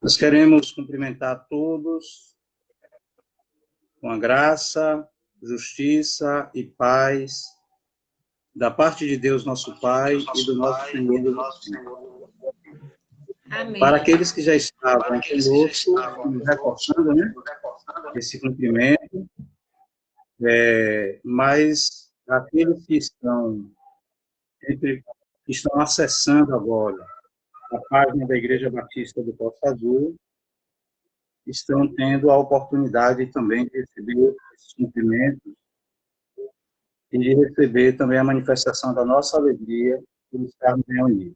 Nós queremos cumprimentar todos com a graça, justiça e paz da parte de Deus, nosso Pai, e do nosso Senhor. Amém. Para aqueles que já estavam conosco, nos reforçando, né, esse cumprimento, mas aqueles que estão acessando agora a página da Igreja Batista do Costa Azul, estão tendo a oportunidade também de receber esses cumprimentos e de receber também a manifestação da nossa alegria por estarmos reunidos.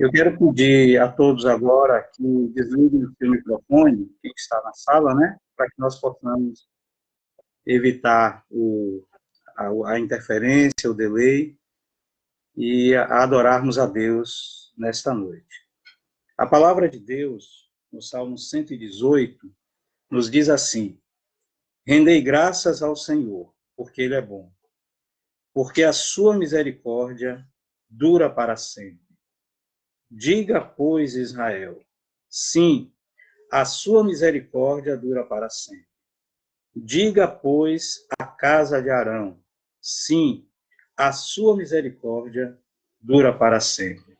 Eu quero pedir a todos agora que desliguem o seu microfone, quem está na sala, né, para que nós possamos evitar a interferência, o delay, e adorarmos a Deus nesta noite. A palavra de Deus, no Salmo 118, nos diz assim: rendei graças ao Senhor, porque Ele é bom, porque a sua misericórdia dura para sempre. Diga, pois, Israel, sim, a sua misericórdia dura para sempre. Diga, pois, a casa de Arão, sim, a sua misericórdia dura para sempre.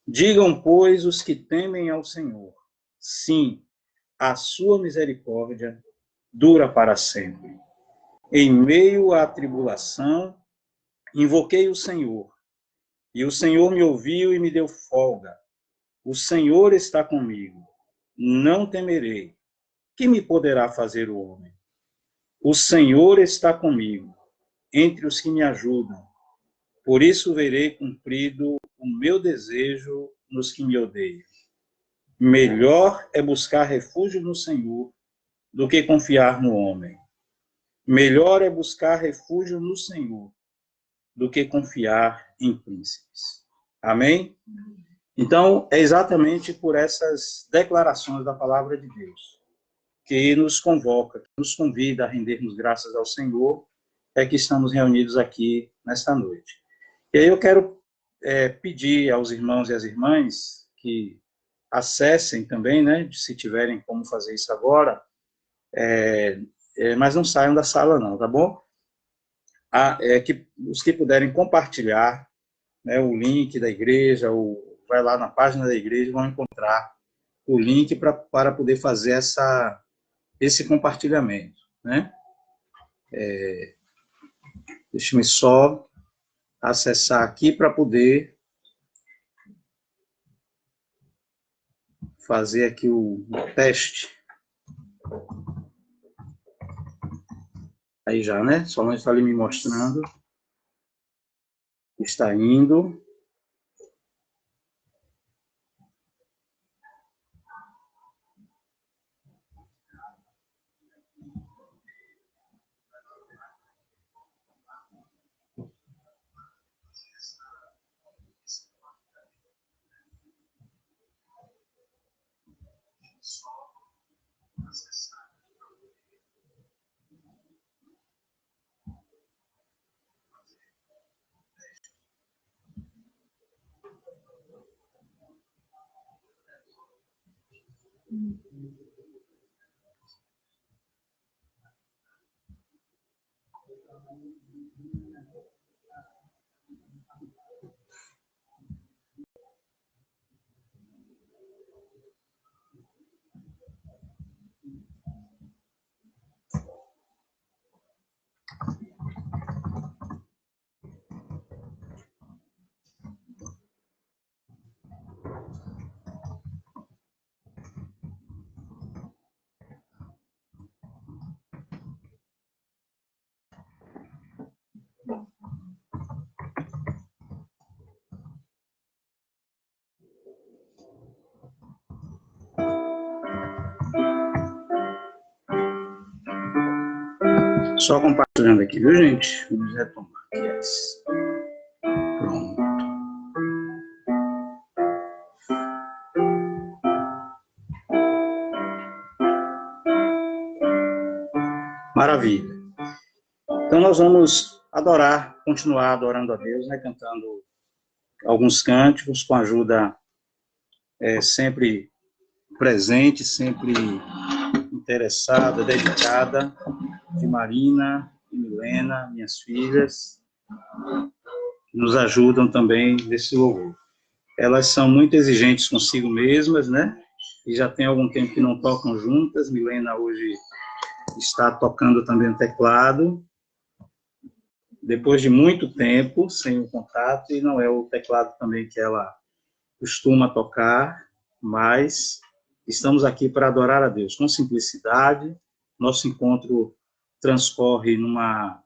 Digam, pois, os que temem ao Senhor, sim, a sua misericórdia dura para sempre. Em meio à tribulação, invoquei o Senhor, e o Senhor me ouviu e me deu folga. O Senhor está comigo, não temerei. Que me poderá fazer o homem? O Senhor está comigo, entre os que me ajudam. Por isso verei cumprido o meu desejo nos que me odeiam. Melhor é buscar refúgio no Senhor do que confiar no homem. Melhor é buscar refúgio no Senhor do que confiar em príncipes. Amém? Então, é exatamente por essas declarações da palavra de Deus que nos convoca, que nos convida a rendermos graças ao Senhor, é que estamos reunidos aqui nesta noite. E aí eu quero pedir aos irmãos e às irmãs que acessem também, né, se tiverem como fazer isso agora, mas não saiam da sala não, tá bom? Que os que puderem compartilhar, né, o link da igreja, vai lá na página da igreja, vão encontrar o link para poder fazer esse compartilhamento, né? Deixe-me só acessar aqui para poder fazer aqui o teste. Aí já, né? Só não está ali me mostrando. Está indo. Só compartilhando aqui, viu, gente? Vamos retomar aqui. Pronto. Maravilha. Então, nós vamos continuar adorando a Deus, né, cantando alguns cânticos com a ajuda sempre presente, sempre interessada, dedicada, de Marina e Milena, minhas filhas, que nos ajudam também nesse louvor. Elas são muito exigentes consigo mesmas, né? E já tem algum tempo que não tocam juntas. Milena hoje está tocando também o teclado, depois de muito tempo sem o contato, e não é o teclado também que ela costuma tocar, mas estamos aqui para adorar a Deus com simplicidade. Nosso encontro transcorre numa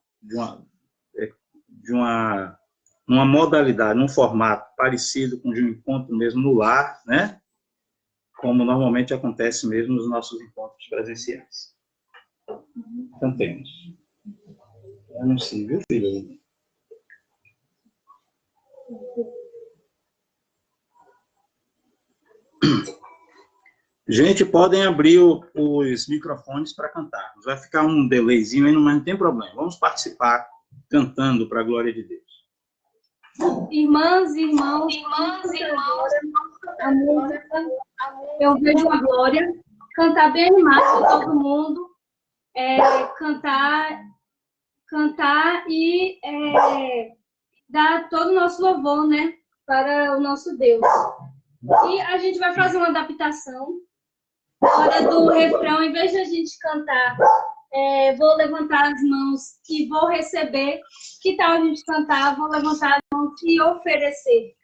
modalidade, num formato parecido com o de um encontro mesmo no lar, né? Como normalmente acontece mesmo nos nossos encontros presenciais. Cantemos. Anuncie, viu, filho? Gente, podem abrir os microfones para cantar. Vai ficar um delayzinho aí, mas não tem problema. Vamos participar cantando para a glória de Deus. Irmãs e irmãos, a música, eu vejo a glória, cantar bem animado para todo mundo, cantar e dar todo o nosso louvor, né, para o nosso Deus. E a gente vai fazer uma adaptação. Na hora do refrão, em vez de a gente cantar, vou levantar as mãos e vou receber. Que tal a gente cantar? Vou levantar as mãos e oferecer.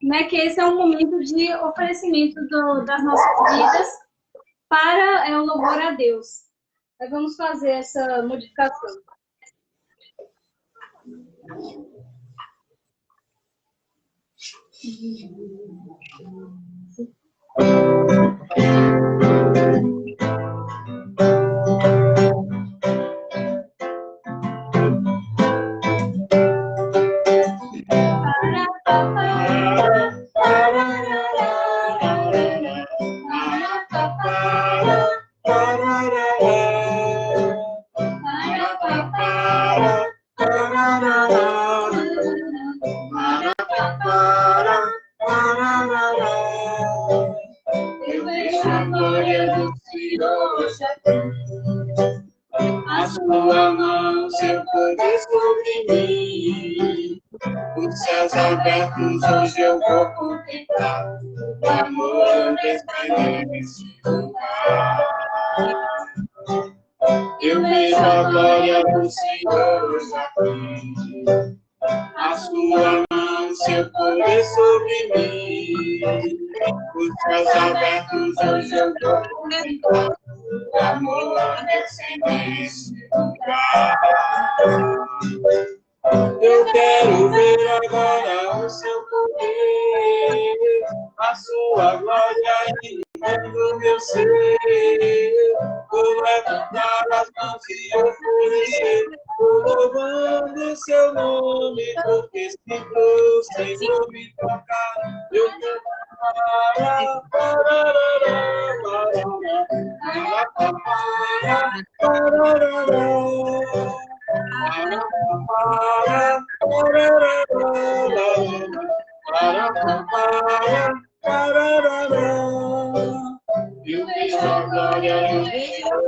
Né? Que esse é um momento de oferecimento das nossas vidas para o louvor a Deus. Nós vamos fazer essa modificação. A sua mão, seu poder sobre mim. Os céus abertos, hoje eu vou contemplar o amor resplandecente neste lugar. Eu vejo a glória do Senhor aqui. A sua mão, seu poder sobre mim. Os céus abertos, hoje eu vou contemplar o amor nesse lugar. Eu quero ver agora o seu poder, a sua glória iluminando meu ser. Vou levantar as mãos e oferecer, vou louvando seu nome, porque se for Senhor me tocar, eu vou eu vejo a glória do Senhor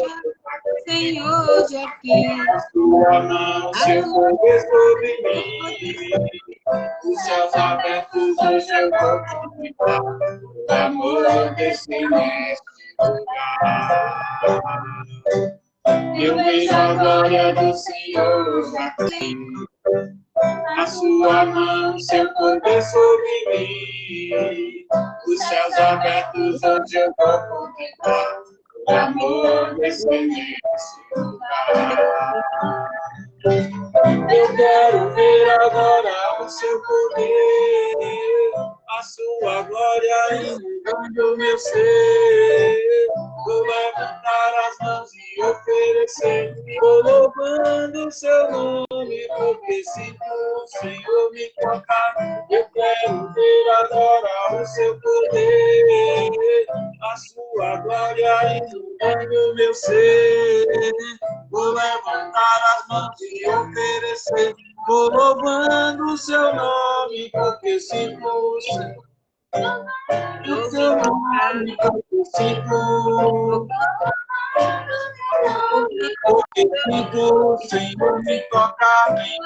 de aqui. A sua mão, seu poder sobre mim. Os céus abertos, hoje eu vou contemplar o amor desse neste lugar. Eu vejo a glória do Senhor aqui. A sua mão, seu poder sobre mim. Os céus abertos, hoje eu vou contemplar o amor desse lugar. Eu quero ver agora o seu poder, a sua glória inundando meu ser. Vou levantar as mãos e oferecer, vou louvando o seu nome, porque se o Senhor me tocar, eu quero ver agora o seu poder, a sua glória inundando meu ser. Vou levantar as mãos e oferecer, vou louvando o seu nome, porque se o Senhor o seu nome glorifico, porque sinto o Senhor me tocar bem.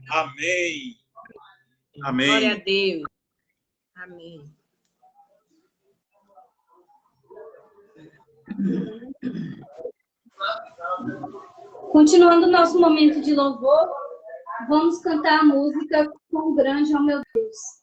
Amém. Amém. Glória a Deus. Amém. Continuando o nosso momento de louvor, vamos cantar a música Quão Grande é o Meu Deus.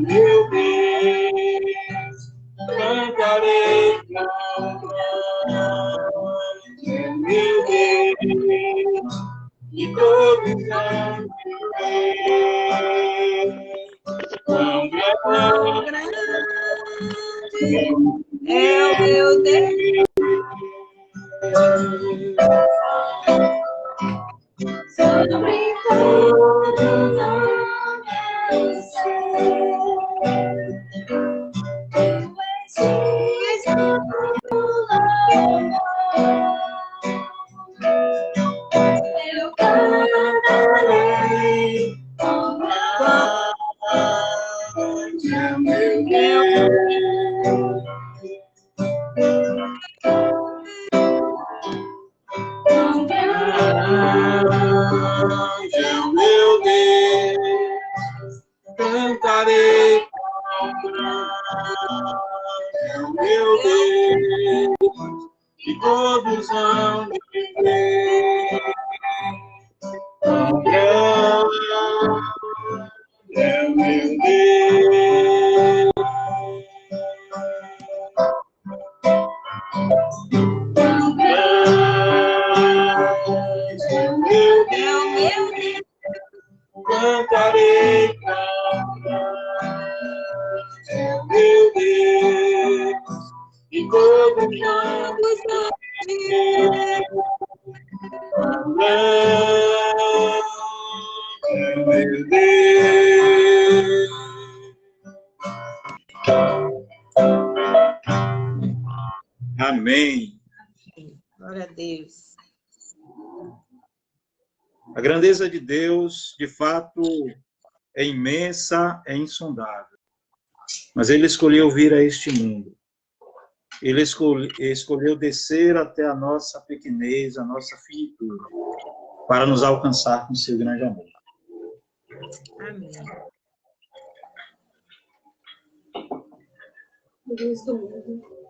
Meu Deus, cantarei meu Deus, e todos vão quão grande É o meu Deus. Sobre Eu cantarei com meu Deus. Meu Deus, cantarei meu Deus, e todos vão viver com grande é o meu Deus. Cantarei meu Deus, e todos vão viver meu Deus. Amém. Glória a Deus. A grandeza de Deus, de fato, é imensa, é insondável. Mas Ele escolheu vir a este mundo. Ele escolheu descer até a nossa pequenez, a nossa finitura, para nos alcançar com seu grande amor. Amém. Deus do mundo.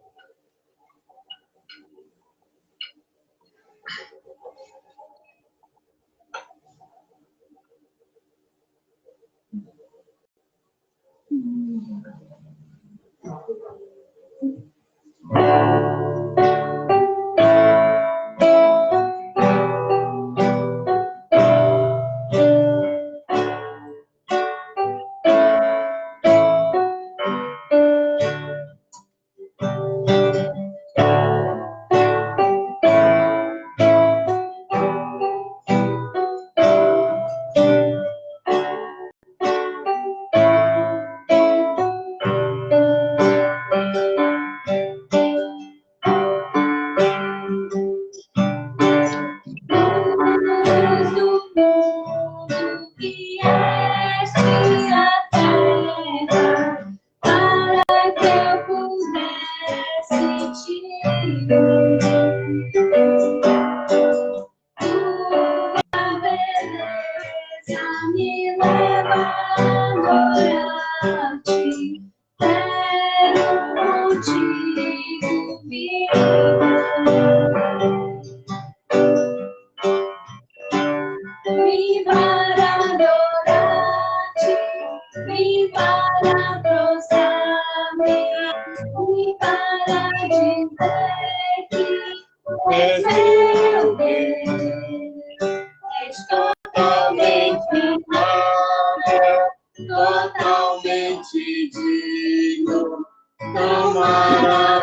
Totalmente digno, tão maravilhoso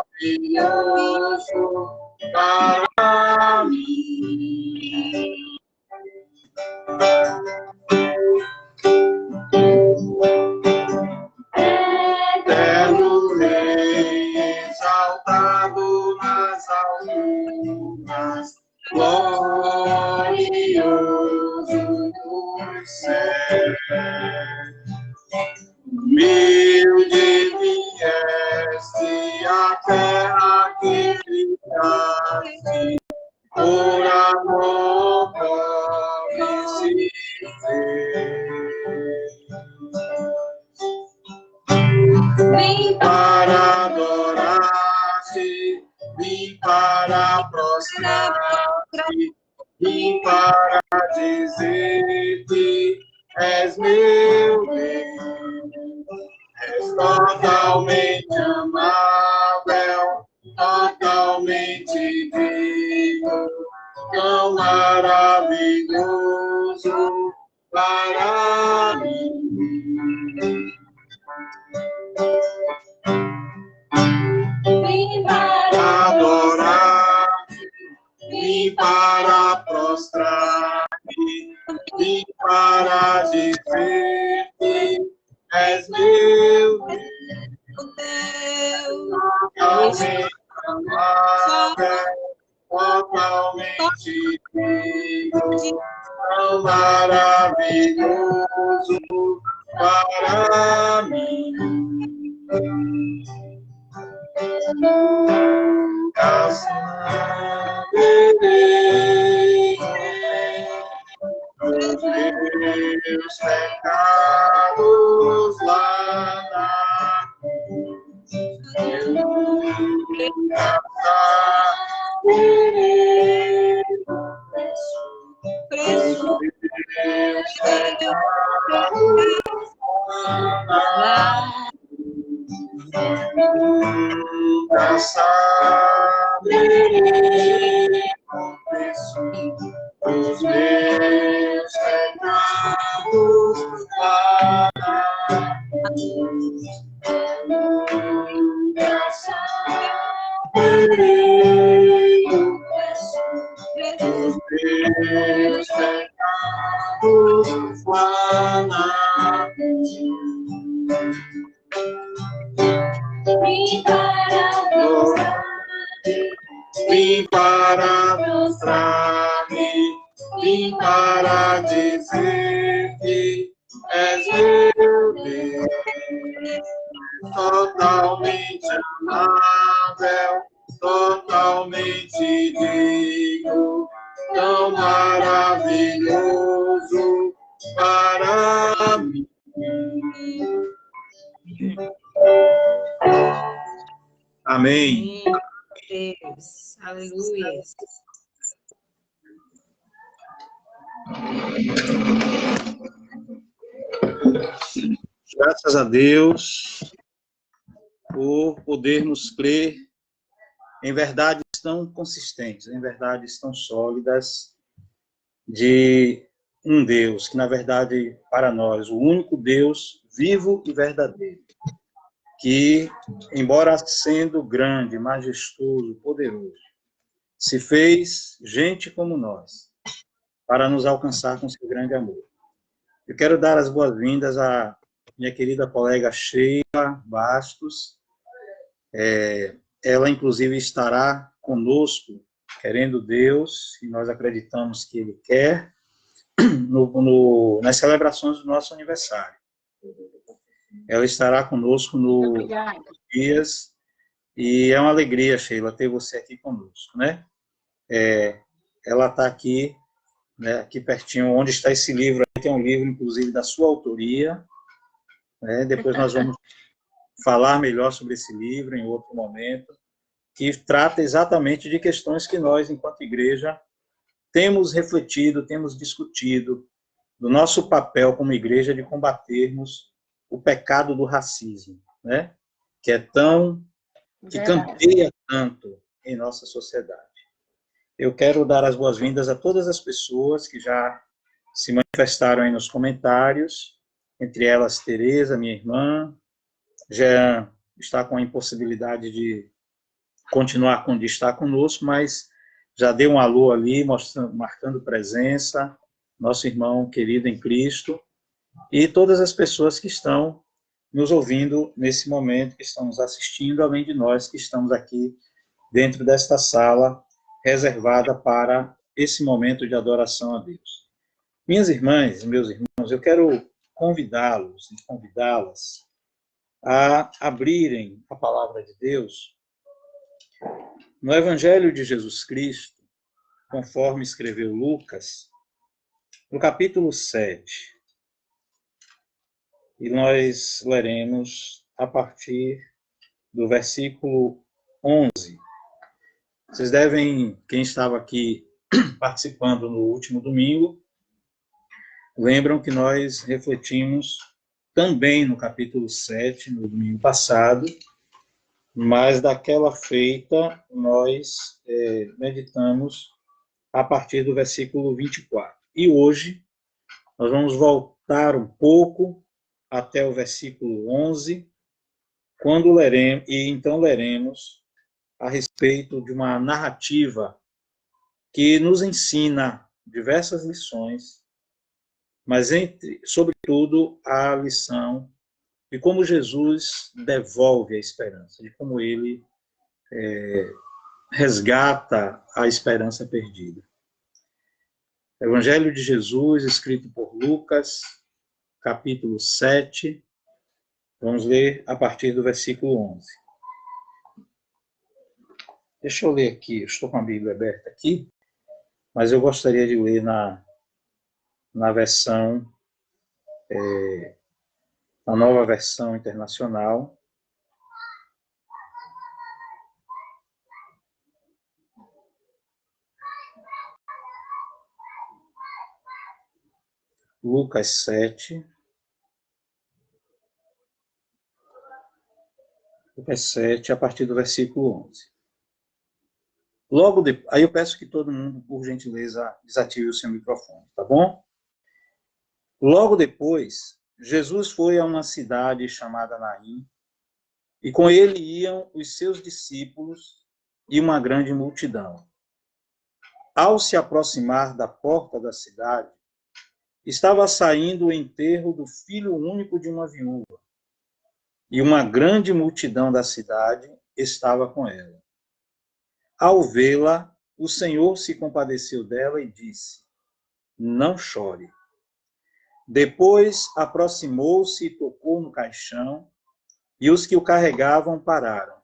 para mim. Eterno Rei, exaltado nas alturas, glorioso dos céus. Humilde vieste a terra que ficaste, por amor pobre se fez. Vim para adorar-te, vim para prostrar-te, vim para dizer-te, és meu Deus. És totalmente amável, totalmente digno, tão maravilhoso para mim. Vim para adorar-te, vim para prostrar-te, vim para dizer-te, és meu Deus, totalmente amável, totalmente digno, tão maravilhoso para mim. Saberei os meus pecados lá na cruz. Eu nunca saberei preço os meus pecados nunca saberei o preço dos meus pecados lá na cruz. Nunca saberei o preço dos meus pecados lá na cruz. Vim para mostrar-me, vim para dizer que és meu Deus, totalmente amável, totalmente digno, tão maravilhoso para mim. Amém. Deus, aleluia. Graças a Deus por podermos crer em verdades tão consistentes, em verdades tão sólidas de um Deus, que na verdade para nós, o único Deus vivo e verdadeiro, que, embora sendo grande, majestoso, poderoso, se fez gente como nós, para nos alcançar com seu grande amor. Eu quero dar as boas-vindas à minha querida colega Sheila Bastos. Ela, inclusive, estará conosco, querendo Deus, e nós acreditamos que Ele quer, nas celebrações do nosso aniversário. Ela estará conosco nos dias, e é uma alegria, Sheila, ter você aqui conosco, né? Ela está aqui, né, aqui pertinho, onde está esse livro, tem um livro, inclusive, da sua autoria, né? Depois nós vamos falar melhor sobre esse livro em outro momento, que trata exatamente de questões que nós, enquanto igreja, temos refletido, temos discutido, do nosso papel como igreja de combatermos o pecado do racismo, né? Que campeia tanto em nossa sociedade. Eu quero dar as boas-vindas a todas as pessoas que já se manifestaram aí nos comentários, entre elas Tereza, minha irmã. Jean está com a impossibilidade de continuar de estar conosco, mas já deu um alô ali, marcando presença, nosso irmão querido em Cristo, e todas as pessoas que estão nos ouvindo nesse momento, que estão nos assistindo, além de nós que estamos aqui dentro desta sala reservada para esse momento de adoração a Deus. Minhas irmãs e meus irmãos, eu quero convidá-los e convidá-las a abrirem a palavra de Deus no Evangelho de Jesus Cristo, conforme escreveu Lucas, no capítulo 7. E nós leremos a partir do versículo 11. Vocês devem, quem estava aqui participando no último domingo, lembram que nós refletimos também no capítulo 7, no domingo passado, mas daquela feita nós meditamos a partir do versículo 24. E hoje nós vamos voltar um pouco até o versículo 11, quando leremos, e então leremos a respeito de uma narrativa que nos ensina diversas lições, mas sobretudo a lição de como Jesus devolve a esperança, de como ele resgata a esperança perdida. Evangelho de Jesus, escrito por Lucas, capítulo 7, vamos ler a partir do versículo 11. Deixa eu ler aqui, eu estou com a Bíblia aberta aqui, mas eu gostaria de ler na versão, na nova versão internacional. Lucas 7. Lucas 7, a partir do versículo 11. Aí eu peço que todo mundo, por gentileza, desative o seu microfone, tá bom? Logo depois, Jesus foi a uma cidade chamada Naim, e com ele iam os seus discípulos e uma grande multidão. Ao se aproximar da porta da cidade, estava saindo o enterro do filho único de uma viúva, e uma grande multidão da cidade estava com ela. Ao vê-la, o Senhor se compadeceu dela e disse: não chore. Depois aproximou-se e tocou no caixão, e os que o carregavam pararam.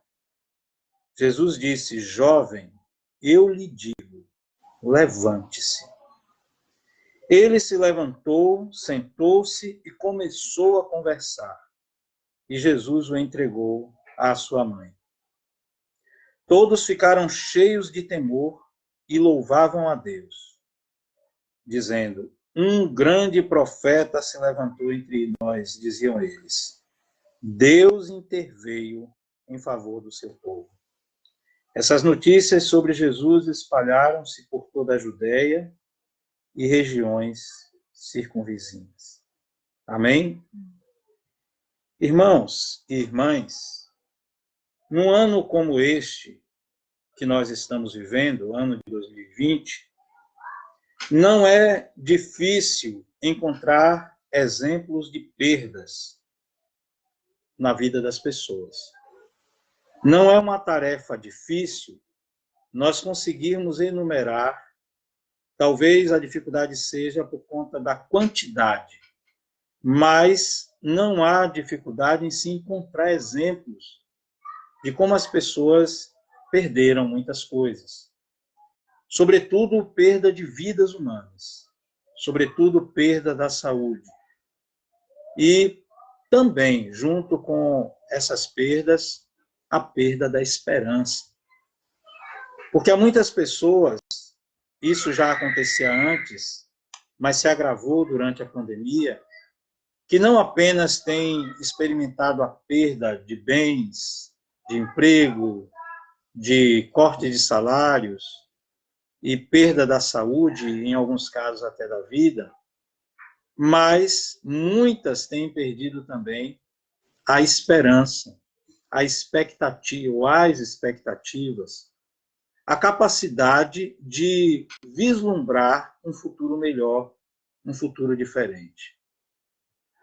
Jesus disse: jovem, eu lhe digo, levante-se. Ele se levantou, sentou-se e começou a conversar. E Jesus o entregou à sua mãe. Todos ficaram cheios de temor e louvavam a Deus, dizendo: um grande profeta se levantou entre nós, diziam eles. Deus interveio em favor do seu povo. Essas notícias sobre Jesus espalharam-se por toda a Judéia e regiões circunvizinhas. Amém? Irmãos e irmãs, num ano como este que nós estamos vivendo, ano de 2020, não é difícil encontrar exemplos de perdas na vida das pessoas. Não é uma tarefa difícil nós conseguirmos enumerar, talvez a dificuldade seja por conta da quantidade, mas não há dificuldade em se encontrar exemplos de como as pessoas perderam muitas coisas. Sobretudo, perda de vidas humanas. Sobretudo, perda da saúde. E também, junto com essas perdas, a perda da esperança. Porque há muitas pessoas, isso já acontecia antes, mas se agravou durante a pandemia, que não apenas têm experimentado a perda de bens, de emprego, de corte de salários e perda da saúde, em alguns casos até da vida, mas muitas têm perdido também a esperança, a expectativa, ou as expectativas, a capacidade de vislumbrar um futuro melhor, um futuro diferente.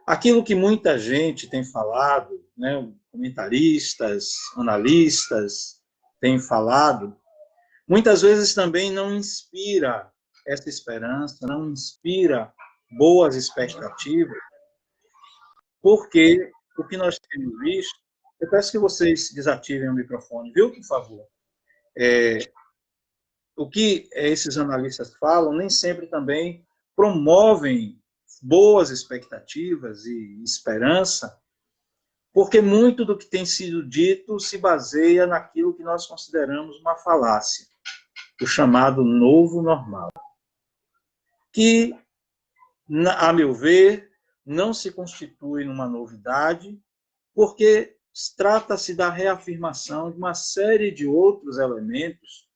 Aquilo que muita gente tem falado, né, comentaristas, analistas têm falado, muitas vezes também não inspira essa esperança, não inspira boas expectativas, porque o que nós temos visto, eu peço que vocês desativem o microfone, viu, por favor? O que esses analistas falam nem sempre também promovem boas expectativas e esperança, porque muito do que tem sido dito se baseia naquilo que nós consideramos uma falácia, o chamado novo normal, que, a meu ver, não se constitui numa novidade, porque trata-se da reafirmação de uma série de outros elementos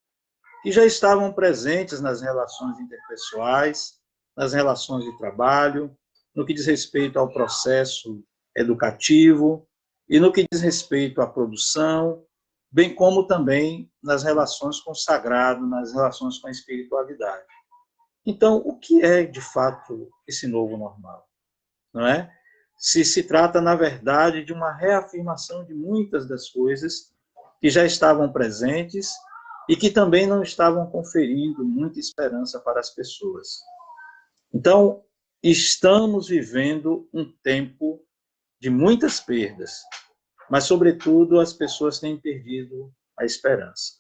que já estavam presentes nas relações interpessoais, nas relações de trabalho, no que diz respeito ao processo educativo e no que diz respeito à produção, bem como também nas relações com o sagrado, nas relações com a espiritualidade. Então, o que é, de fato, esse novo normal? Não é? se trata, na verdade, de uma reafirmação de muitas das coisas que já estavam presentes e que também não estavam conferindo muita esperança para as pessoas. Então, estamos vivendo um tempo de muitas perdas, mas, sobretudo, as pessoas têm perdido a esperança.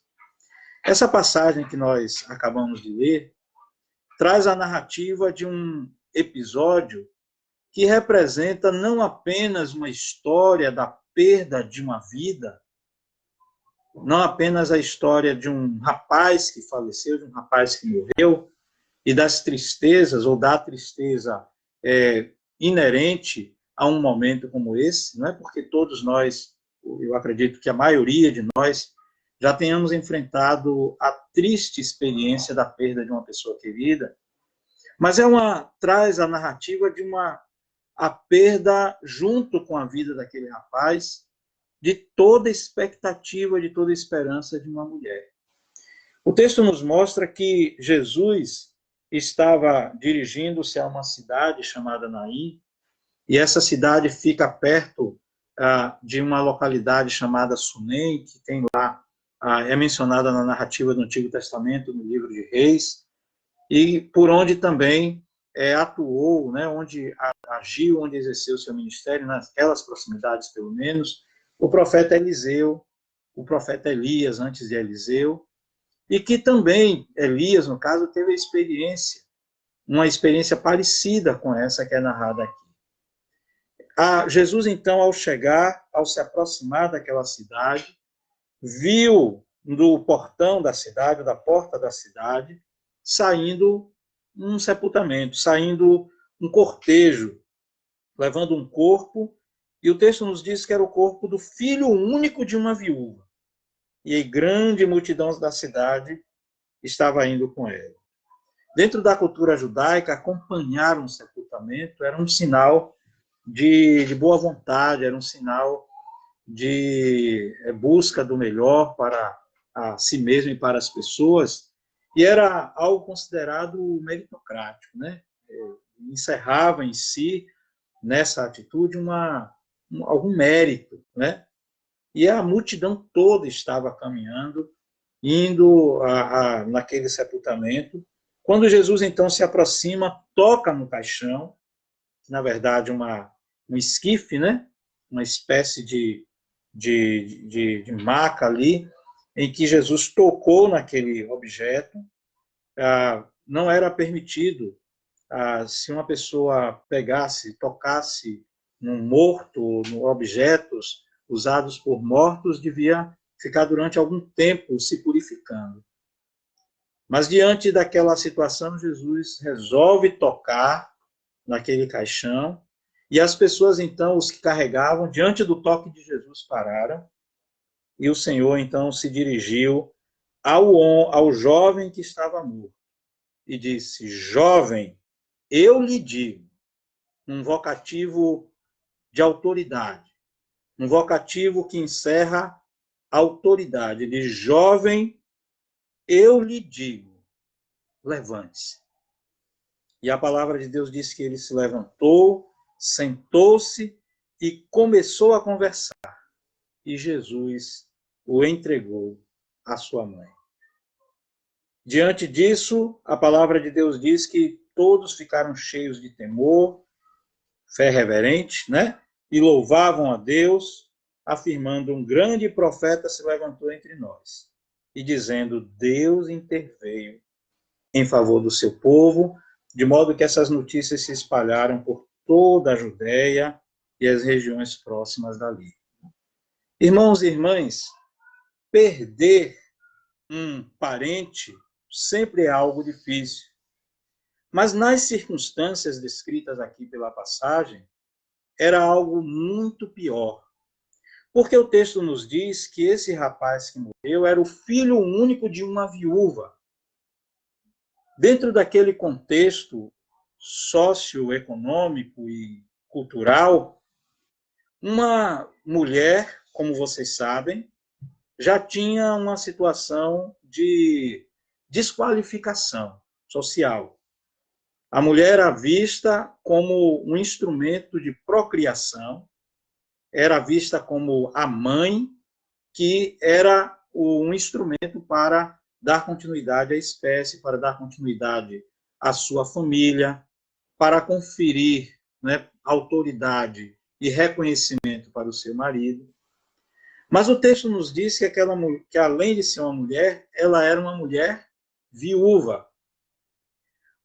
Essa passagem que nós acabamos de ler traz a narrativa de um episódio que representa não apenas uma história da perda de uma vida, não apenas a história de um rapaz que faleceu, de um rapaz que morreu, e das tristezas, ou da tristeza inerente a um momento como esse, não é porque todos nós, eu acredito que a maioria de nós, já tenhamos enfrentado a triste experiência da perda de uma pessoa querida, mas traz a narrativa de a perda, junto com a vida daquele rapaz, de toda expectativa, de toda esperança de uma mulher. O texto nos mostra que Jesus estava dirigindo-se a uma cidade chamada Naim, e essa cidade fica perto de uma localidade chamada Sunem, que tem lá, é mencionada na narrativa do Antigo Testamento, no livro de Reis, e por onde também atuou, né, onde agiu, onde exerceu seu ministério, naquelas proximidades, pelo menos, o profeta Eliseu, o profeta Elias, antes de Eliseu, e que também, Elias, no caso, teve uma experiência parecida com essa que é narrada aqui. Jesus, então, ao se aproximar daquela cidade, viu do portão da cidade, da porta da cidade, saindo um sepultamento, saindo um cortejo, levando um corpo, e o texto nos diz que era o corpo do filho único de uma viúva. E a grande multidão da cidade estava indo com ela. Dentro da cultura judaica, acompanhar um sepultamento era um sinal de boa vontade, era um sinal de busca do melhor para a si mesmo e para as pessoas, e era algo considerado meritocrático, né? Encerrava em si, nessa atitude, algum mérito, né? E a multidão toda estava caminhando, indo naquele sepultamento. Quando Jesus, então, se aproxima, toca no caixão, na verdade, um esquife, né? Uma espécie de maca ali, em que Jesus tocou naquele objeto. Não era permitido, se uma pessoa tocasse num morto, em objetos usados por mortos, devia ficar durante algum tempo se purificando. Mas diante daquela situação, Jesus resolve tocar naquele caixão, e as pessoas, então, os que carregavam, diante do toque de Jesus, pararam, e o Senhor, então, se dirigiu ao jovem que estava morto, e disse: jovem, eu lhe digo, um vocativo de autoridade, um vocativo que encerra a autoridade, de jovem, eu lhe digo, levante-se. E a palavra de Deus diz que ele se levantou, sentou-se e começou a conversar. E Jesus o entregou à sua mãe. Diante disso, a palavra de Deus diz que todos ficaram cheios de temor, fé reverente, né? E louvavam a Deus, afirmando: um grande profeta se levantou entre nós. E dizendo: Deus interveio em favor do seu povo, de modo que essas notícias se espalharam por toda a Judéia e as regiões próximas dali. Irmãos e irmãs, perder um parente sempre é algo difícil. Mas nas circunstâncias descritas aqui pela passagem, era algo muito pior. Porque o texto nos diz que esse rapaz que morreu era o filho único de uma viúva. Dentro daquele contexto socioeconômico e cultural, uma mulher, como vocês sabem, já tinha uma situação de desqualificação social. A mulher era vista como um instrumento de procriação, era vista como a mãe, que era um instrumento para dar continuidade à espécie, para dar continuidade à sua família, para conferir, né, autoridade e reconhecimento para o seu marido. Mas o texto nos diz que além de ser uma mulher, ela era uma mulher viúva.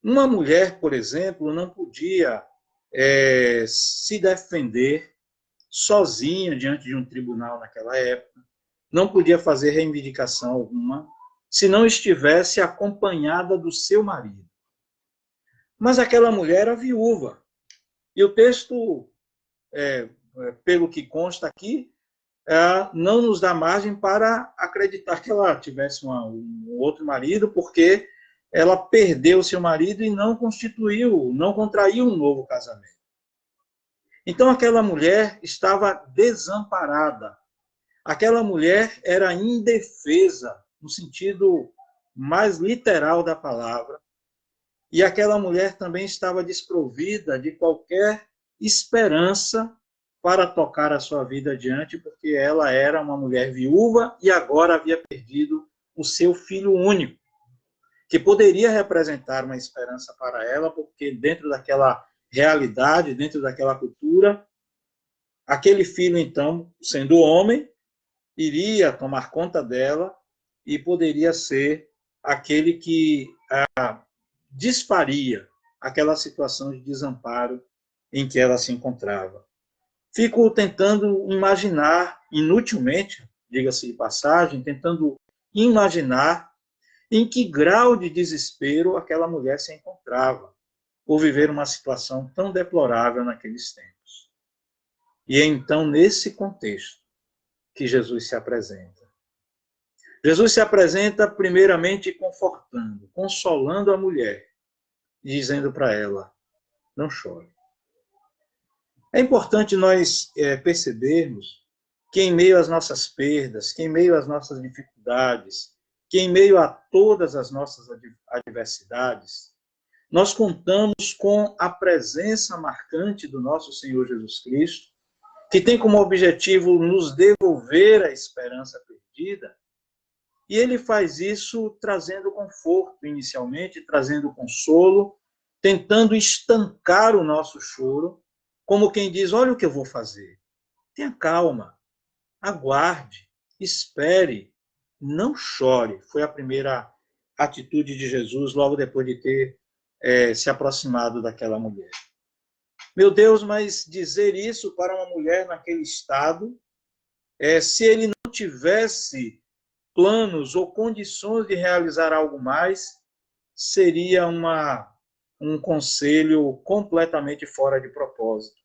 Uma mulher, por exemplo, não podia se defender sozinha diante de um tribunal naquela época, não podia fazer reivindicação alguma se não estivesse acompanhada do seu marido. Mas aquela mulher era viúva. E o texto, pelo que consta aqui, não nos dá margem para acreditar que ela tivesse um outro marido, porque ela perdeu seu marido e não contraiu um novo casamento. Então aquela mulher estava desamparada. Aquela mulher era indefesa, no sentido mais literal da palavra, e aquela mulher também estava desprovida de qualquer esperança para tocar a sua vida adiante, porque ela era uma mulher viúva e agora havia perdido o seu filho único, que poderia representar uma esperança para ela, porque dentro daquela realidade, dentro daquela cultura, aquele filho, então, sendo homem, iria tomar conta dela e poderia ser aquele que desfaria aquela situação de desamparo em que ela se encontrava. Fico tentando imaginar, inutilmente, diga-se de passagem, tentando imaginar em que grau de desespero aquela mulher se encontrava por viver uma situação tão deplorável naqueles tempos. E é então nesse contexto que Jesus se apresenta. Jesus se apresenta primeiramente confortando, consolando a mulher, dizendo para ela, não chore. É importante nós percebermos que em meio às nossas perdas, que em meio às nossas dificuldades, que em meio a todas as nossas adversidades, nós contamos com a presença marcante do nosso Senhor Jesus Cristo, que tem como objetivo nos devolver a esperança perdida, e ele faz isso trazendo conforto inicialmente, trazendo consolo, tentando estancar o nosso choro, como quem diz, olha o que eu vou fazer. Tenha calma, aguarde, espere, não chore. Foi a primeira atitude de Jesus logo depois de ter se aproximado daquela mulher. Meu Deus, mas dizer isso para uma mulher naquele estado, se ele não tivesse planos ou condições de realizar algo mais, seria um conselho completamente fora de propósito.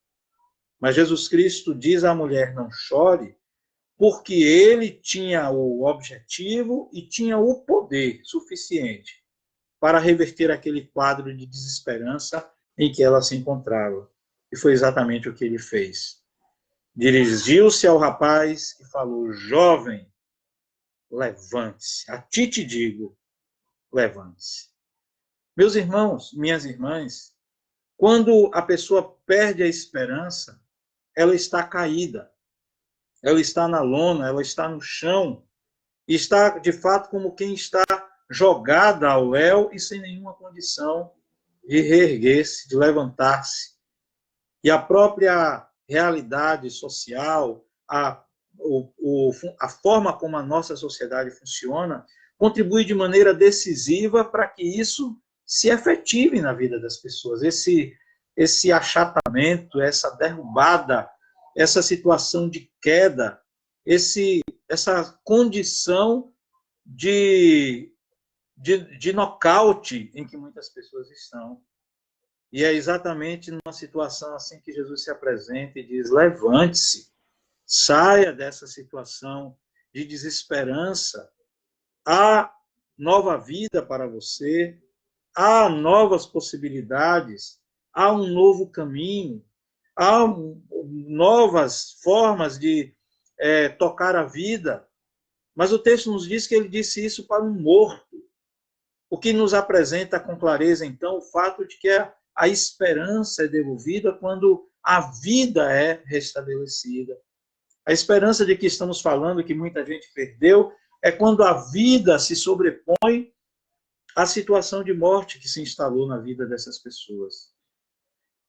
Mas Jesus Cristo diz à mulher, não chore, porque ele tinha o objetivo e tinha o poder suficiente para reverter aquele quadro de desesperança em que ela se encontrava. E foi exatamente o que ele fez. Dirigiu-se ao rapaz e falou, jovem, levante-se. A ti te digo, levante-se. Meus irmãos, minhas irmãs, quando a pessoa perde a esperança, ela está caída, ela está na lona, ela está no chão, e está, de fato, como quem está jogada ao léu e sem nenhuma condição de reerguer-se, de levantar-se. E a própria realidade social, a forma como a nossa sociedade funciona, contribui de maneira decisiva para que isso se efetive na vida das pessoas. Esse achatamento, essa derrubada, essa situação de queda, essa condição de nocaute em que muitas pessoas estão. E é exatamente numa situação assim que Jesus se apresenta e diz, levante-se, saia dessa situação de desesperança, há nova vida para você, há novas possibilidades, há um novo caminho, há novas formas de tocar a vida. Mas o texto nos diz que ele disse isso para um morto. O que nos apresenta com clareza, então, o fato de que a esperança é devolvida quando a vida é restabelecida. A esperança de que estamos falando, que muita gente perdeu, é quando a vida se sobrepõe à situação de morte que se instalou na vida dessas pessoas.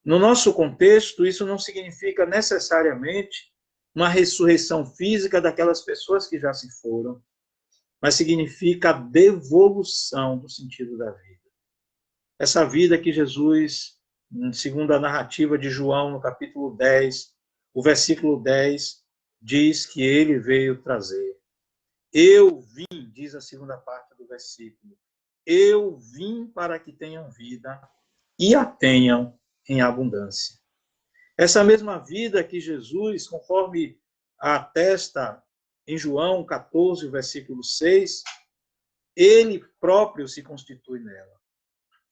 No nosso contexto, isso não significa necessariamente uma ressurreição física daquelas pessoas que já se foram, mas significa a devolução do sentido da vida. Essa vida que Jesus, segundo a narrativa de João, no capítulo 10, o versículo 10, diz que ele veio trazer. Eu vim, diz a segunda parte do versículo, eu vim para que tenham vida e a tenham em abundância. Essa mesma vida que Jesus, conforme atesta em João 14, versículo 6, ele próprio se constitui nela.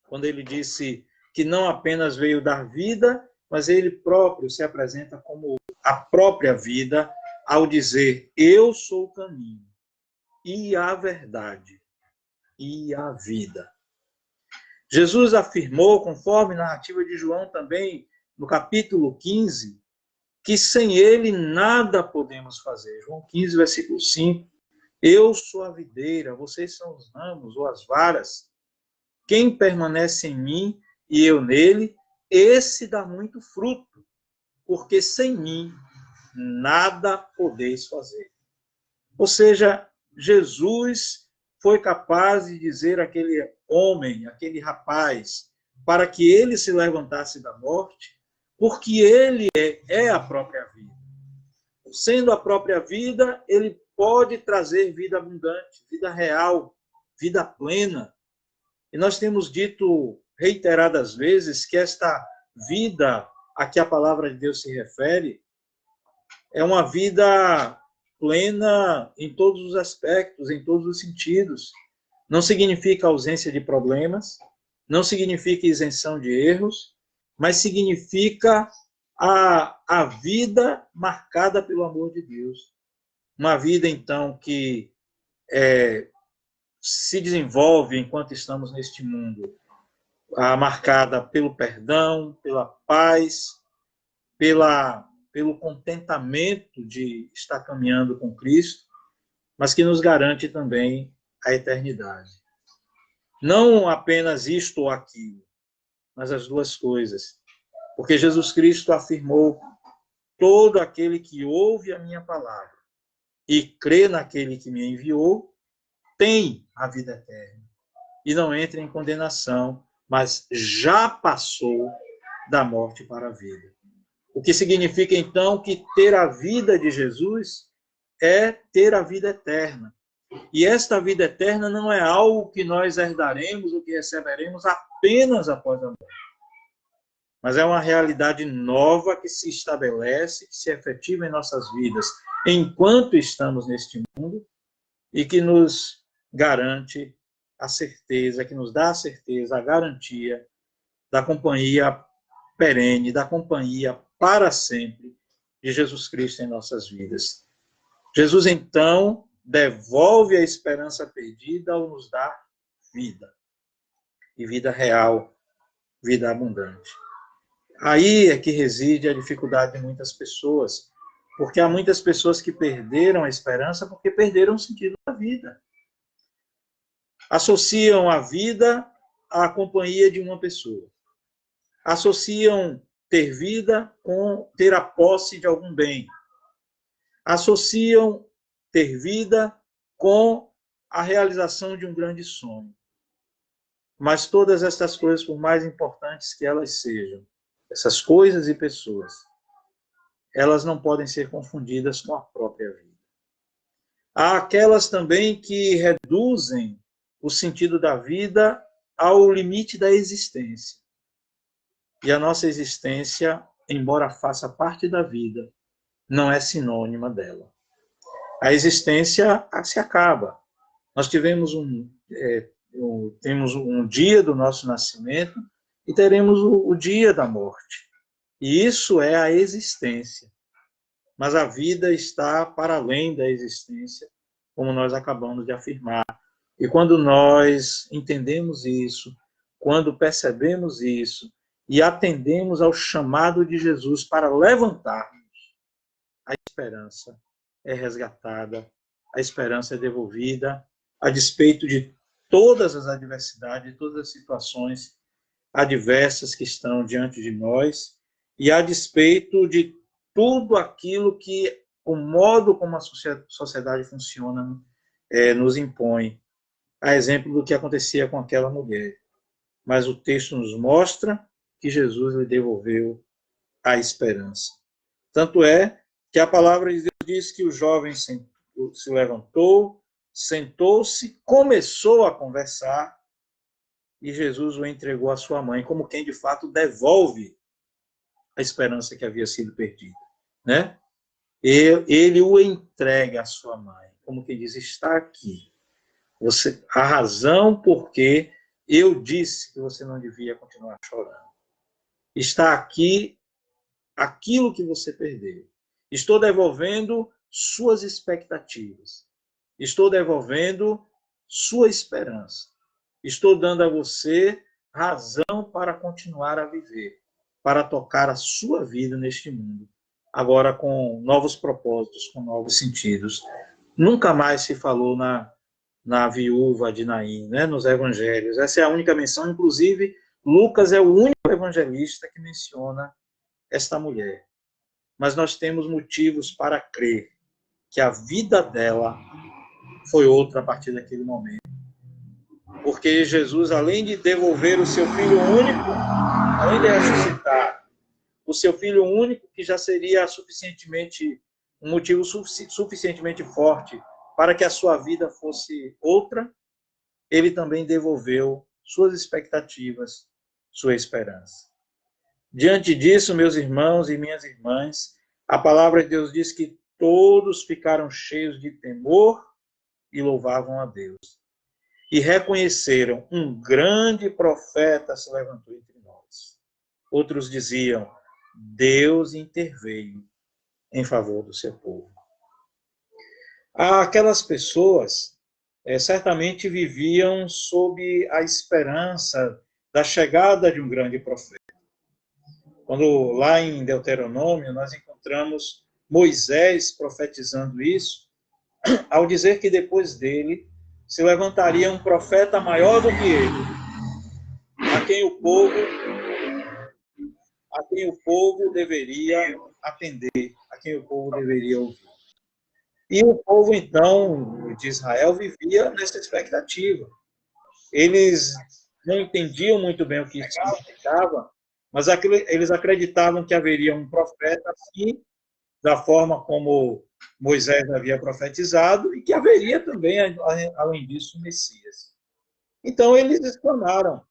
Quando ele disse que não apenas veio dar vida, mas ele próprio se apresenta como a própria vida, ao dizer, eu sou o caminho, e a verdade, e a vida. Jesus afirmou, conforme a narrativa de João também, no capítulo 15, que sem ele nada podemos fazer. João 15, versículo 5. Eu sou a videira, vocês são os ramos ou as varas. Quem permanece em mim e eu nele, esse dá muito fruto, porque sem mim nada podeis fazer. Ou seja, Jesus foi capaz de dizer àquele homem, àquele rapaz, para que ele se levantasse da morte, porque ele é a própria vida. Sendo a própria vida, ele pode trazer vida abundante, vida real, vida plena. E nós temos dito reiteradas vezes que esta vida a que a palavra de Deus se refere é uma vida plena em todos os aspectos, em todos os sentidos. Não significa ausência de problemas, não significa isenção de erros, mas significa a vida marcada pelo amor de Deus. Uma vida, então, que se desenvolve enquanto estamos neste mundo, marcada pelo perdão, pela paz, pelo contentamento de estar caminhando com Cristo, mas que nos garante também a eternidade. Não apenas isto ou aquilo, mas as duas coisas. Porque Jesus Cristo afirmou, todo aquele que ouve a minha palavra e crê naquele que me enviou, tem a vida eterna. E não entra em condenação, mas já passou da morte para a vida. O que significa, então, que ter a vida de Jesus é ter a vida eterna. E esta vida eterna não é algo que nós herdaremos ou que receberemos apenas após a morte. Mas é uma realidade nova que se estabelece, que se efetiva em nossas vidas enquanto estamos neste mundo e que nos garante a certeza, que nos dá a certeza, a garantia da companhia perene, da companhia para sempre de Jesus Cristo em nossas vidas. Jesus, então, devolve a esperança perdida ao nos dar vida. E vida real, vida abundante. Aí é que reside a dificuldade de muitas pessoas, porque há muitas pessoas que perderam a esperança porque perderam o sentido da vida. Associam a vida à companhia de uma pessoa. Associam ter vida com ter a posse de algum bem. Associam ter vida com a realização de um grande sonho. Mas todas estas coisas, por mais importantes que elas sejam, essas coisas e pessoas, elas não podem ser confundidas com a própria vida. Há aquelas também que reduzem o sentido da vida ao limite da existência. E a nossa existência, embora faça parte da vida, não é sinônima dela. A existência se acaba. Nós temos um dia do nosso nascimento e teremos o dia da morte. E isso é a existência. Mas a vida está para além da existência, como nós acabamos de afirmar. E quando nós entendemos isso, quando percebemos isso e atendemos ao chamado de Jesus para levantarmos, a esperança é resgatada, a esperança é devolvida, a despeito de todas as adversidades, de todas as situações adversas que estão diante de nós, e a despeito de tudo aquilo que o modo como a sociedade funciona nos impõe, a exemplo do que acontecia com aquela mulher. Mas o texto nos mostra que Jesus lhe devolveu a esperança. Tanto é que a palavra de Deus diz que o jovem se levantou, sentou-se, começou a conversar, e Jesus o entregou à sua mãe, como quem de fato devolve a esperança que havia sido perdida, né? Ele o entrega à sua mãe, como quem diz, está aqui. A razão por que eu disse que você não devia continuar chorando. Está aqui aquilo que você perdeu. Estou devolvendo suas expectativas. Estou devolvendo sua esperança. Estou dando a você razão para continuar a viver, para tocar a sua vida neste mundo, agora com novos propósitos, com novos sentidos. Nunca mais se falou na viúva de Naim, né, nos evangelhos. Essa é a única menção, inclusive, Lucas é o único evangelista que menciona esta mulher. Mas nós temos motivos para crer que a vida dela foi outra a partir daquele momento. Porque Jesus, além de devolver o seu filho único, além de ressuscitar o seu filho único, que já seria um motivo suficientemente forte para que a sua vida fosse outra, ele também devolveu suas expectativas, sua esperança. Diante disso, meus irmãos e minhas irmãs, a palavra de Deus diz que todos ficaram cheios de temor e louvavam a Deus. E reconheceram um grande profeta se levantou entre nós. Outros diziam, Deus interveio em favor do seu povo. Aquelas pessoas certamente viviam sob a esperança da chegada de um grande profeta. Quando lá em Deuteronômio nós encontramos Moisés profetizando isso, ao dizer que depois dele se levantaria um profeta maior do que ele, a quem o povo deveria atender, a quem o povo deveria ouvir. E o povo, então, de Israel vivia nessa expectativa. Eles não entendiam muito bem o que isso significava, mas eles acreditavam que haveria um profeta assim, da forma como Moisés havia profetizado, e que haveria também, além disso, o Messias. Então, eles exclamaram,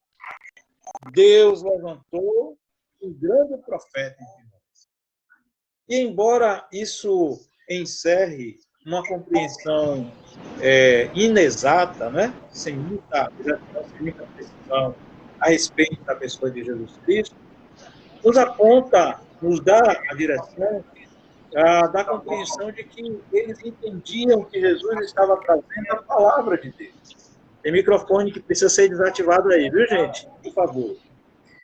Deus levantou um grande profeta entre nós. E embora isso encerre uma compreensão inexata, né? sem muita precisão a respeito da pessoa de Jesus Cristo, nos aponta, nos dá a direção da compreensão de que eles entendiam que Jesus estava trazendo a palavra de Deus. Tem microfone que precisa ser desativado aí, viu, gente? Por favor.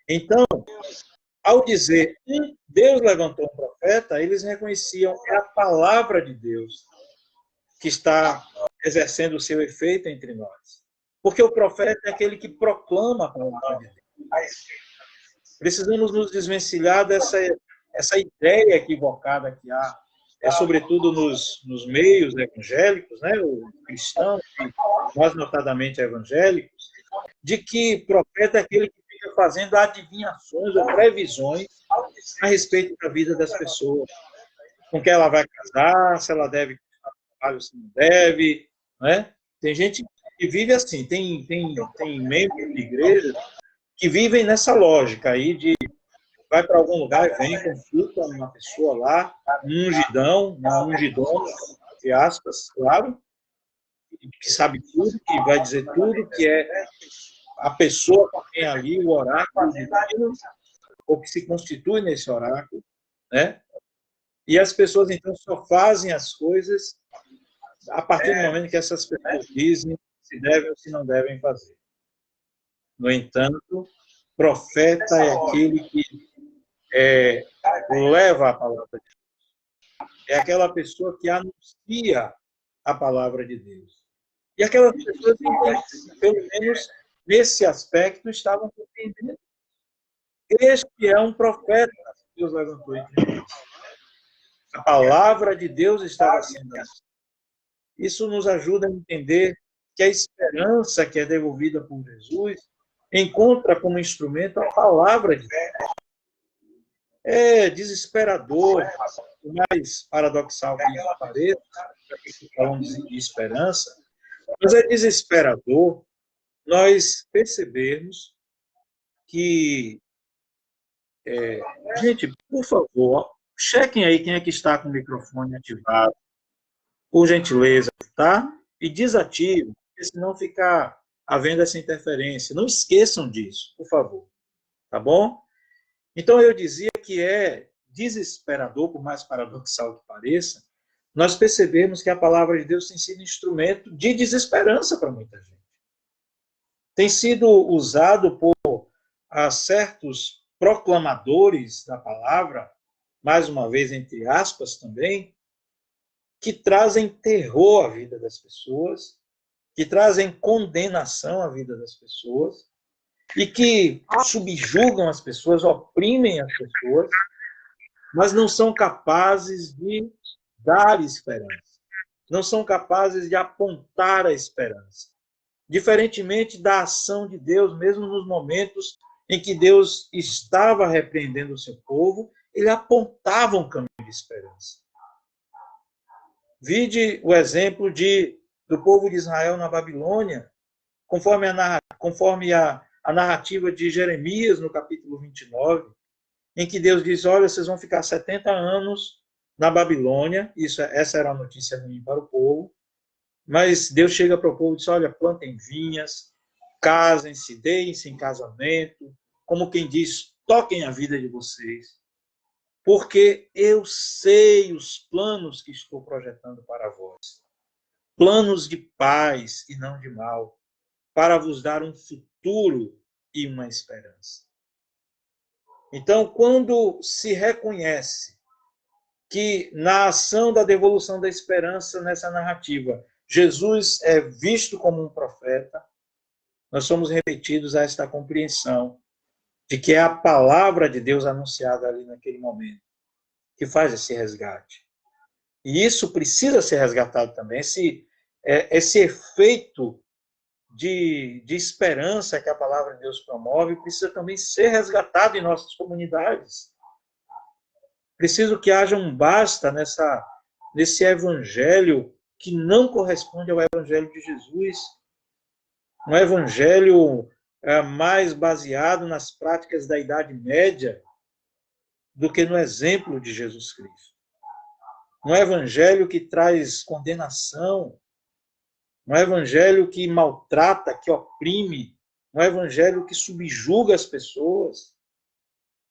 Então, ao dizer Deus levantou um profeta, eles reconheciam que é a palavra de Deus que está exercendo o seu efeito entre nós. Porque o profeta é aquele que proclama a palavra de Deus. Precisamos nos desvencilhar dessa ideia equivocada que há, sobretudo nos meios evangélicos, né, os cristãos, mais notadamente evangélicos, de que profeta é aquele que fica fazendo adivinhações ou previsões a respeito da vida das pessoas. Com quem ela vai casar, se ela deve trabalho, se não deve. Né? Tem gente que vive assim, tem membros de igreja que vivem nessa lógica aí de vai para algum lugar e vem, consulta uma pessoa lá, um ungidona, entre aspas, claro, que sabe tudo, que vai dizer tudo, que é a pessoa que tem ali o oráculo divino, ou que se constitui nesse oráculo, né? E as pessoas, então, só fazem as coisas a partir do momento que essas pessoas dizem se devem ou se não devem fazer. No entanto, profeta é aquele que leva a palavra de Deus. É aquela pessoa que anuncia a palavra de Deus. E aquelas pessoas, pelo menos nesse aspecto, estavam compreendendo. Este é um profeta que Deus levantou entre nós. A palavra de Deus estava sendo anunciada. Isso nos ajuda a entender que a esperança que é devolvida por Jesus encontra como instrumento a palavra de Deus. É desesperador, o mais paradoxal que isso pareça, falamos de esperança, mas é desesperador nós percebermos que... gente, por favor, chequem aí quem é que está com o microfone ativado, por gentileza, tá? E desativem, porque senão fica havendo essa interferência. Não esqueçam disso, por favor. Tá bom? Então, eu dizia que é desesperador, por mais paradoxal que pareça, nós percebemos que a palavra de Deus tem sido instrumento de desesperança para muita gente. Tem sido usado por certos proclamadores da palavra, mais uma vez, entre aspas também, que trazem terror à vida das pessoas, que trazem condenação à vida das pessoas, e que subjugam as pessoas, oprimem as pessoas, mas não são capazes de dar esperança, não são capazes de apontar a esperança. Diferentemente da ação de Deus, mesmo nos momentos em que Deus estava repreendendo o seu povo, ele apontava um caminho de esperança. Vide o exemplo do povo de Israel na Babilônia, conforme a narrativa de Jeremias, no capítulo 29, em que Deus diz, olha, vocês vão ficar 70 anos na Babilônia, essa era a notícia ruim para o povo, mas Deus chega para o povo e diz, olha, plantem vinhas, casem-se, deem-se em casamento, como quem diz, toquem a vida de vocês, porque eu sei os planos que estou projetando para vós, planos de paz e não de mal, para vos dar um futuro e uma esperança. Então, quando se reconhece que na ação da devolução da esperança nessa narrativa, Jesus é visto como um profeta, nós somos remetidos a esta compreensão de que é a palavra de Deus anunciada ali naquele momento que faz esse resgate. E isso precisa ser resgatado também, esse efeito de esperança que a palavra de Deus promove precisa também ser resgatado em nossas comunidades. Preciso que haja um basta nesse evangelho que não corresponde ao evangelho de Jesus. Um evangelho mais baseado nas práticas da Idade Média do que no exemplo de Jesus Cristo. Um evangelho que traz condenação, um evangelho que maltrata, que oprime, um evangelho que subjuga as pessoas,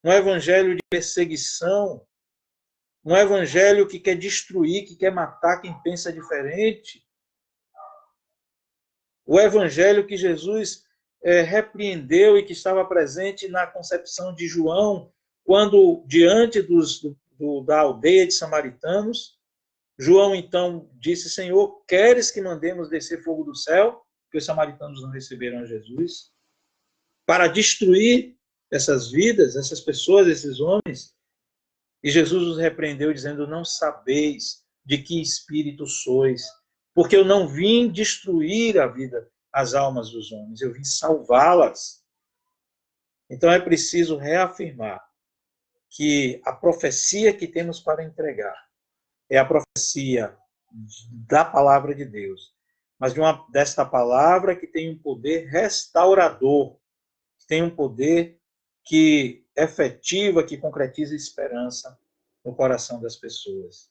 um evangelho de perseguição, um evangelho que quer destruir, que quer matar quem pensa diferente. O evangelho que Jesus repreendeu e que estava presente na concepção de João, quando, diante da aldeia de samaritanos, João, então, disse, Senhor, queres que mandemos descer fogo do céu? Porque os samaritanos não receberam a Jesus. Para destruir essas vidas, essas pessoas, esses homens. E Jesus os repreendeu, dizendo, não sabeis de que espírito sois, porque eu não vim destruir a vida, as almas dos homens, eu vim salvá-las. Então é preciso reafirmar que a profecia que temos para entregar é a profecia da palavra de Deus, mas desta palavra que tem um poder restaurador, que tem um poder que efetiva, que concretiza esperança no coração das pessoas.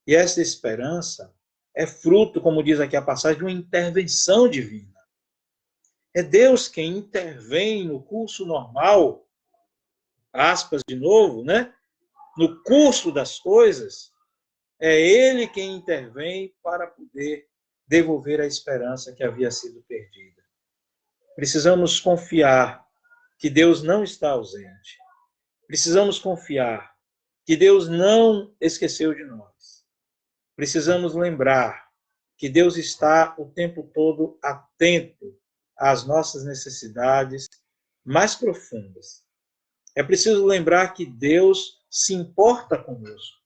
E essa esperança é fruto, como diz aqui a passagem, de uma intervenção divina. É Deus quem intervém no curso normal, aspas de novo, né? No curso das coisas, é Ele quem intervém para poder devolver a esperança que havia sido perdida. Precisamos confiar que Deus não está ausente. Precisamos confiar que Deus não esqueceu de nós. Precisamos lembrar que Deus está o tempo todo atento às nossas necessidades mais profundas. É preciso lembrar que Deus se importa conosco,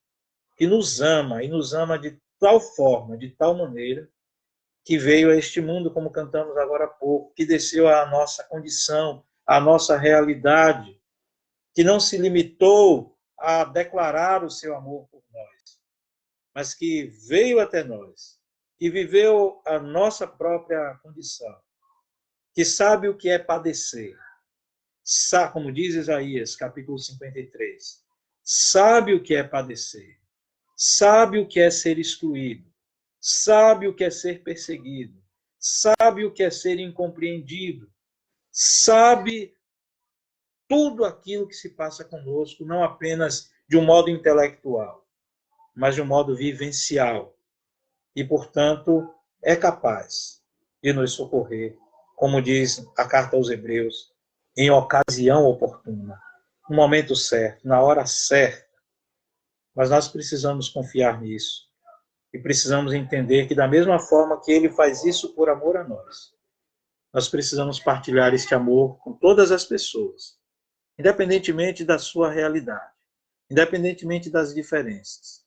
que nos ama e nos ama de tal forma, de tal maneira, que veio a este mundo, como cantamos agora há pouco, que desceu à nossa condição, à nossa realidade, que não se limitou a declarar o seu amor por nós, mas que veio até nós, que viveu a nossa própria condição, que sabe o que é padecer, sabe, como diz Isaías, capítulo 53, sabe o que é padecer, sabe o que é ser excluído, sabe o que é ser perseguido, sabe o que é ser incompreendido, sabe tudo aquilo que se passa conosco, não apenas de um modo intelectual, mas de um modo vivencial. E, portanto, é capaz de nos socorrer, como diz a carta aos Hebreus, em ocasião oportuna, no momento certo, na hora certa. Mas nós precisamos confiar nisso. E precisamos entender que, da mesma forma que ele faz isso por amor a nós, nós precisamos partilhar este amor com todas as pessoas, independentemente da sua realidade, independentemente das diferenças.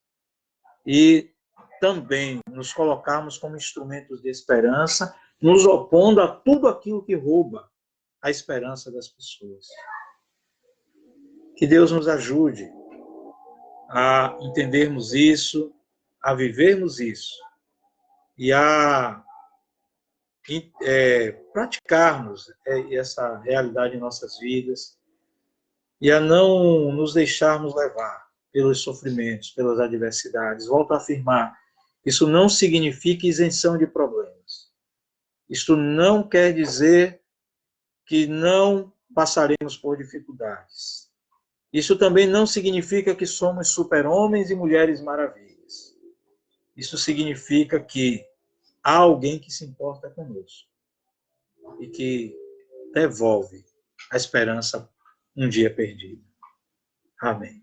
E também nos colocarmos como instrumentos de esperança, nos opondo a tudo aquilo que rouba a esperança das pessoas. Que Deus nos ajude a entendermos isso, a vivermos isso e a praticarmos essa realidade em nossas vidas e a não nos deixarmos levar pelos sofrimentos, pelas adversidades. Volto a afirmar, isso não significa isenção de problemas. Isto não quer dizer que não passaremos por dificuldades. Isso também não significa que somos super-homens e mulheres maravilhas. Isso significa que há alguém que se importa conosco e que devolve a esperança um dia perdida. Amém.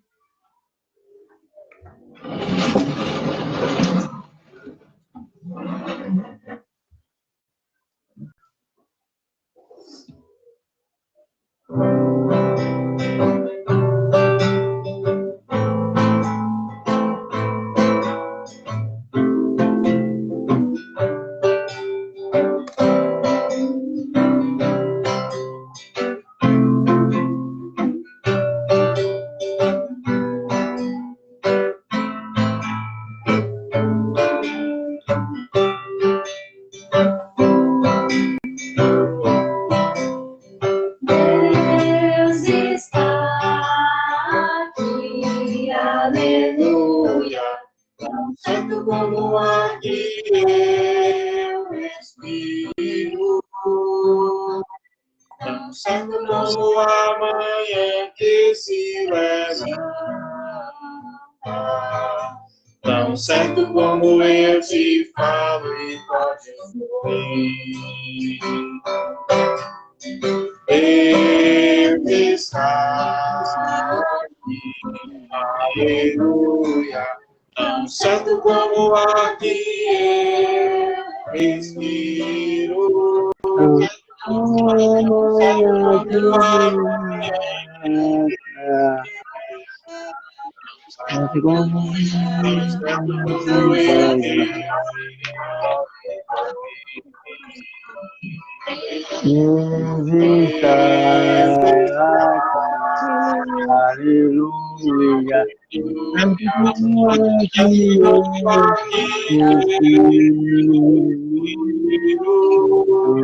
Tão certo como eu te falo e podes ouvir. Ele está aqui, aleluia. Tão certo como aqui eu respiro. Aleluia.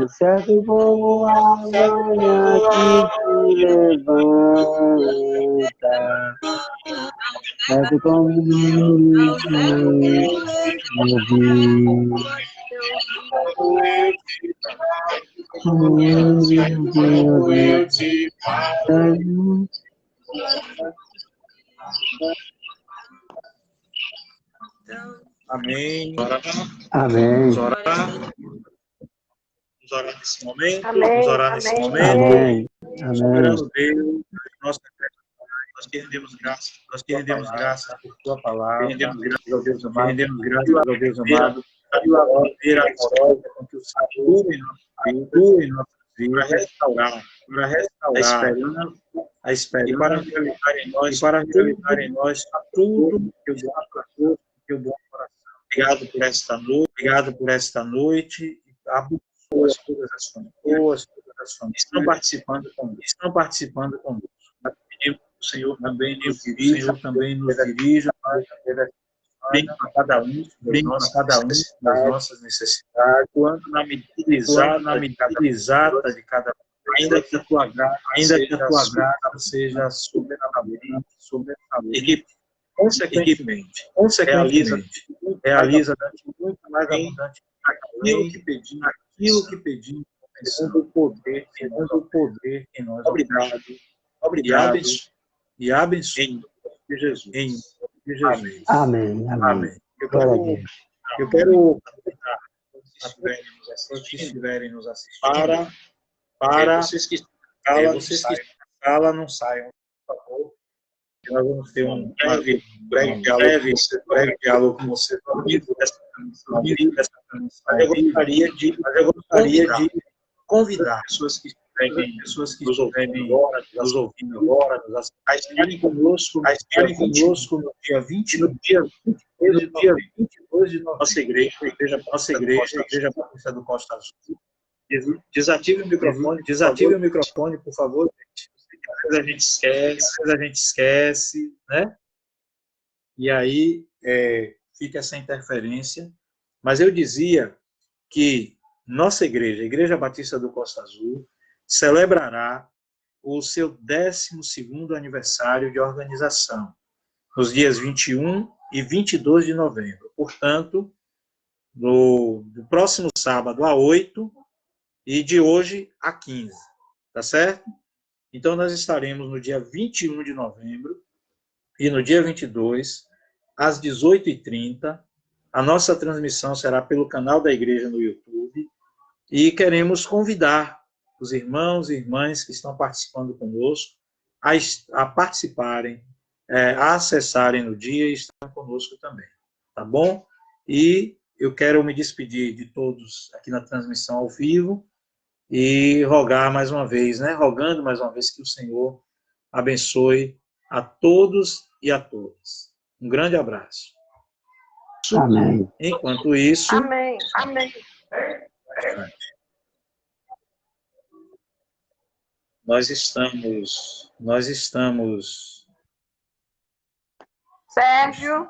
Certo como a manhã que se levanta, certo como eu te falo. Amém. Amém. Vamos orar. Vamos orar nesse momento. Amém, Vamos orar nesse amém, momento. Amém. Amém. Soberano Deus, nosso nós te rendemos graça por tua palavra, rendemos graças ao Deus amado, rendemos graças ao Deus amado, pela maneira amorosa com que o Senhor atua em nossas vidas, para restaurar a esperança e para realizar em nós tudo que o bom coração. Obrigado por esta noite, abençoa todas as famílias que estão participando conosco. O Senhor também nos dirija, bem para cada um das nossas necessidades, quando na medida exata de cada um, ainda que a tua graça seja soberanamente, e que consequentemente realiza muito mais abundante aquilo que pedimos, segundo o poder em nós. Obrigado. E abençoe em Jesus. Amém. Amém. Eu quero convidar todos que estiverem nos assistindo para vocês que estão na sala não saiam, por favor. Nós vamos ter um breve diálogo com você. Eu gostaria de convidar pessoas que estiverem nos ouvindo agora, a estarem conosco no dia 22 de novembro. Nossa igreja, a Igreja Batista do Costa Azul. Desative o microfone, por favor. Às vezes a gente esquece, né? E aí fica essa interferência. Mas eu dizia que nossa igreja, a Igreja Batista do Costa Azul, celebrará o seu 12º aniversário de organização, nos dias 21 e 22 de novembro. Portanto, do próximo sábado a 8 e de hoje a 15, tá certo? Então, nós estaremos no dia 21 de novembro e no dia 22, às 18h30. A nossa transmissão será pelo canal da igreja no YouTube e queremos convidar os irmãos e irmãs que estão participando conosco a participarem, a acessarem no dia e estarem conosco também, tá bom? E eu quero me despedir de todos aqui na transmissão ao vivo e rogando mais uma vez que o Senhor abençoe a todos e a todas. Um grande abraço. Amém. Enquanto isso... Amém. Nós estamos... Sérgio.